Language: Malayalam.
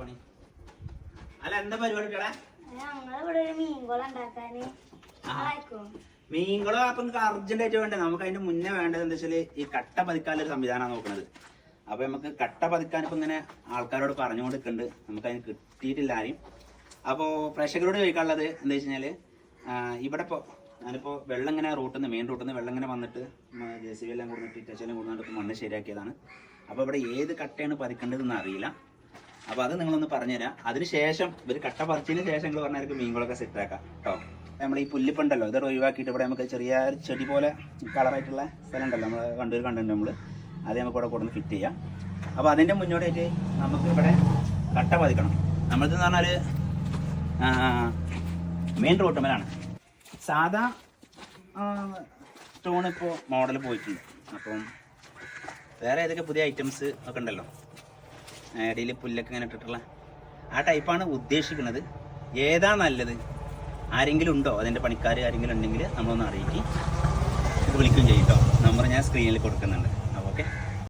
പണി അല്ല എന്താ പരിപാടി മീൻകുളം അപ്പൊ അർജന്റ് ആയിട്ട് വേണ്ടേ. നമുക്ക് അതിന്റെ മുന്നേ വേണ്ടത് എന്താ വെച്ചാല് ഈ കട്ട പതിക്കാനൊരു സംവിധാനമാണ് നോക്കുന്നത്. അപ്പൊ നമുക്ക് കട്ട പതിക്കാൻ ഇപ്പൊ ഇങ്ങനെ ആൾക്കാരോട് പറഞ്ഞുകൊണ്ടിരിക്കുന്നുണ്ട്. നമുക്ക് അതിന് കിട്ടിയിട്ടില്ല ആരും. അപ്പോ പ്രേക്ഷകരോട് ചോദിക്കാനുള്ളത് എന്താ വെച്ച് കഴിഞ്ഞാല് ഇവിടെ ഇപ്പൊ ഞാനിപ്പോ വെള്ളം ഇങ്ങനെ മെയിൻ റൂട്ടിൽ നിന്ന് വെള്ളം ഇങ്ങനെ വന്നിട്ട് JCB എല്ലാം കൊടുത്തിട്ട് ഇറ്റച്ചെല്ലാം കൊടുത്തിട്ട് മണ്ണ് ശരിയാക്കിയതാണ്. അപ്പൊ ഇവിടെ ഏത് കട്ടയാണ് പതിക്കേണ്ടതെന്ന് അറിയില്ല. അപ്പൊ അത് നിങ്ങളൊന്ന് പറഞ്ഞുതരാം. അതിനുശേഷം ഇവര് കട്ട പറിച്ചതിന് ശേഷം നിങ്ങൾ പറഞ്ഞാൽ മീൻകളൊക്കെ സെറ്റ് ആക്കാം കേട്ടോ. നമ്മൾ ഈ പുല്ലിപ്പുണ്ടല്ലോ ഇത് ഒഴിവാക്കിയിട്ട് ഇവിടെ നമുക്ക് ചെറിയ ചെടി പോലെ കളറായിട്ടുള്ള സ്ഥലം ഉണ്ടല്ലോ, നമ്മൾ കണ്ടിട്ടുണ്ട് നമ്മൾ അത് നമുക്ക് ഇവിടെ കൊടുന്ന് ഫിറ്റ് ചെയ്യാം. അപ്പോൾ അതിൻ്റെ മുന്നോടിയായിട്ട് നമുക്ക് ഇവിടെ കട്ട പതിക്കണം. നമ്മളതെന്ന് പറഞ്ഞാൽ മെയിൻ റോട്ടുമലാണ്. സാധാ സ്റ്റോൺ ഇപ്പോൾ മോഡൽ പോയിട്ടുണ്ട്. അപ്പം വേറെ ഏതൊക്കെ പുതിയ ഐറ്റംസ് ഒക്കെ ഉണ്ടല്ലോ, ഇടയിൽ പുല്ലൊക്കെ ഇങ്ങനെ ഇട്ടിട്ടുള്ള ആ ടൈപ്പാണ് ഉദ്ദേശിക്കുന്നത്. ഏതാ നല്ലത്, ആരെങ്കിലും ഉണ്ടോ അതിൻ്റെ പണിക്കാർ ആരെങ്കിലും ഉണ്ടെങ്കിൽ നമ്മളൊന്ന് അറിയിക്കും, വിളിക്കുകയും ചെയ്യും കേട്ടോ. നമ്പർ ഞാൻ സ്ക്രീനിൽ കൊടുക്കുന്നുണ്ട്. അപ്പോൾ ഓക്കെ.